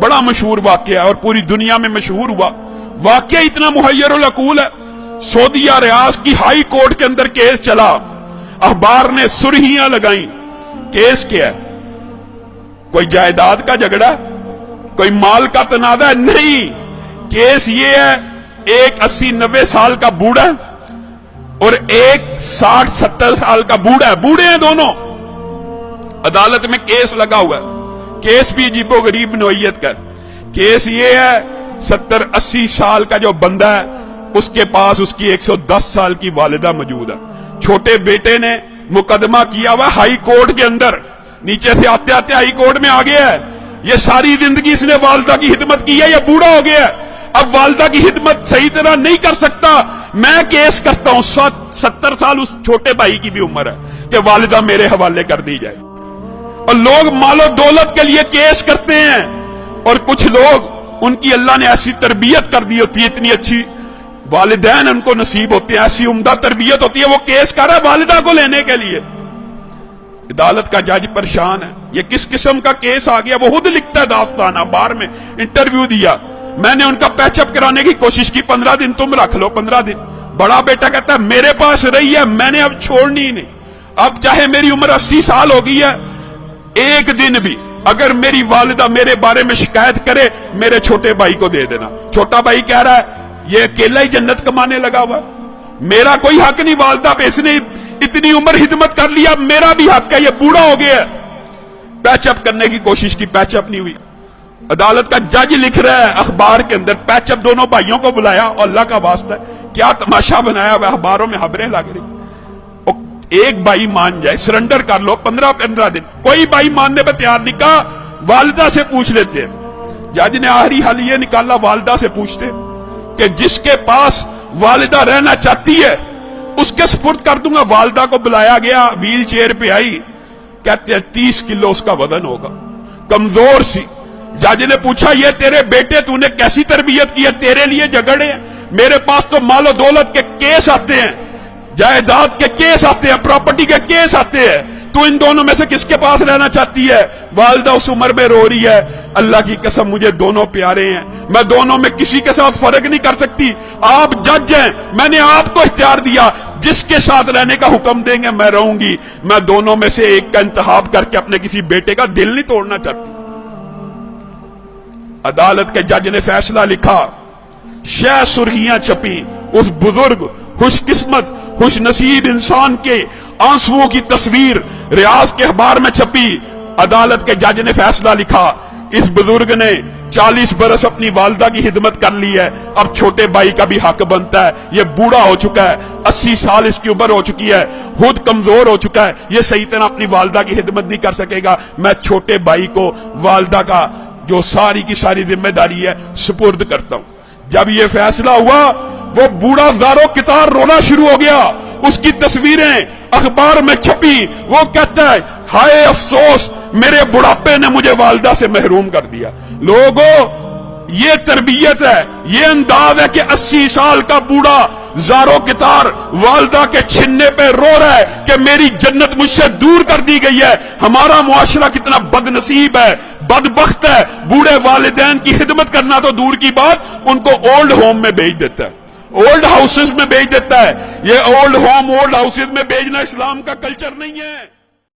बड़ा मशहूर वाकया और पूरी दुनिया में मशहूर हुआ। वाकया इतना मुहय्यरुल अकूल है। सऊदीया रियाज की हाई कोर्ट के अंदर केस चला, अखबार ने सुर्खियां लगाई। केस क्या है? कोई जायदाद का झगड़ा, कोई माल का तनाजा? नहीं, केस ये है, एक 80-90 साल का बूढ़ा और एक 60-70 साल का बूढ़ा, बूढ़े हैं दोनों, अदालत में केस लगा हुआ है। केस भी अजीबो गरीब नौइयत का। केस ये है, 70-80 साल का जो बंदा है उसके पास उसकी 110 साल की वालिदा मौजूद है। छोटे बेटे ने मुकदमा किया हुआ हाई कोर्ट के अंदर, नीचे से आते आते हाई कोर्ट में आ गया है। ये सारी जिंदगी इसने वालिदा की खिदमत की है, ये बूढ़ा हो गया है, अब वालिदा की खिदमत सही तरह नहीं कर सकता। मैं केस करता हूं, 70 साल उस छोटे भाई की भी उम्र है कि वालिदा मेरे हवाले कर दी जाए। और लोग मालो दौलत के लिए केस करते हैं, और कुछ लोग उनकी अल्लाह ने ऐसी तरबियत कर दी होती है, इतनी अच्छी वालिदैन उनको नसीब होते हैं, ऐसी उम्दा तरबियत होती है, वो केस कर रहा है वालिदा को लेने के लिए। अदालत का जज परेशान है, ये किस किस्म का केस आ गया। वो खुद लिखता है दास्तान, अखबार में इंटरव्यू दिया। मैंने उनका पैचअप कराने की कोशिश की, 15 दिन तुम रख लो, 15 दिन। बड़ा बेटा कहता है मेरे पास रही है, मैंने अब छोड़नी ही नहीं। अब चाहे मेरी उम्र 80 साल हो गई है, एक दिन भी अगर मेरी वालिदा मेरे बारे में शिकायत करे, मेरे छोटे भाई को दे देना। छोटा भाई कह रहा है ये अकेला ही जन्नत कमाने लगा हुआ, मेरा कोई हक नहीं वालिदा पे, इसने इतनी उम्र खिदमत कर लिया, मेरा भी हक है, ये बूढ़ा हो गया। पैचअप करने की कोशिश की, पैचअप नहीं हुई। अदालत का जज लिख रहा है अखबार के अंदर, पैचअप दोनों भाइयों को बुलाया, और अल्लाह का वास्ता है क्या तमाशा बनाया हुआ, अखबारों में खबरें लग रही। एक भाई मान जाए, सरेंडर कर लो, 15-15 दिन। कोई भाई मानने पर तैयार नहीं, कहा वालिदा से पूछ लेते। जज ने आखिरी हल ये निकाला, वालिदा से पूछते कि जिसके पास वालिदा रहना चाहती है उसके सुपुर्द कर दूंगा। वालिदा को बुलाया गया, व्हील चेयर पे आई, कहते हैं 30 किलो उसका वजन होगा, कमजोर सी। जज ने पूछा ये तेरे बेटे तूने कैसी तरबियत की है, तेरे लिए झगड़े हैं, मेरे पास तो मालो दौलत के केस आते हैं, जायदाद के केस आते हैं, प्रॉपर्टी के केस आते हैं, तू इन दोनों में से किसके पास रहना चाहती है? वालिदा उस उम्र में रो रही है, अल्लाह की कसम मुझे दोनों प्यारे हैं, मैं दोनों में किसी के साथ फर्क नहीं कर सकती। आप जज हैं, मैंने आपको इख्तियार दिया, जिसके साथ रहने का हुक्म देंगे मैं रहूंगी। मैं दोनों में से एक का इंतखाब करके अपने किसी बेटे का दिल नहीं तोड़ना चाहती। अदालत के जज ने फैसला लिखा, शह सुर्खियां छपी, उस बुजुर्ग खुशकिस्मत खुश नसीब इंसान के आंसुओं की तस्वीर रियाज के अखबार में छपी। अदालत के जज ने फैसला लिखा, इस बुजुर्ग ने 40 बरस अपनी वालिदा की खिदमत कर ली है, अब छोटे भाई का भी हक बनता है। ये बूढ़ा हो चुका है, 80 साल इसकी उम्र हो चुकी है, खुद कमजोर हो चुका है, ये सही तरह अपनी वालिदा की खिदमत नहीं कर सकेगा। मैं छोटे भाई को वालिदा का जो सारी की सारी जिम्मेदारी है सुपुर्द करता हूं। जब ये फैसला हुआ, वो बूढ़ा ज़ारो कितार रोना शुरू हो गया, उसकी तस्वीरें अखबार में छपी। वो कहता है हाय अफसोस, मेरे बुढ़ापे ने मुझे वालिदा से महरूम कर दिया। लोगों, ये तरबियत है, ये अंदाज है कि 80 साल का बूढ़ा ज़ारो कितार वालिदा के छिन्ने पे रो रहा है कि मेरी जन्नत मुझसे दूर कर दी गई है। हमारा मुआशरा कितना बदनसीब है, बदबख्त है, बूढ़े वालिदैन की खिदमत करना तो दूर की बात, उनको ओल्ड होम में भेज देता है, ओल्ड हाउसेस में भेज देता है। ये ओल्ड होम, ओल्ड हाउसेस में भेजना इस्लाम का कल्चर नहीं है।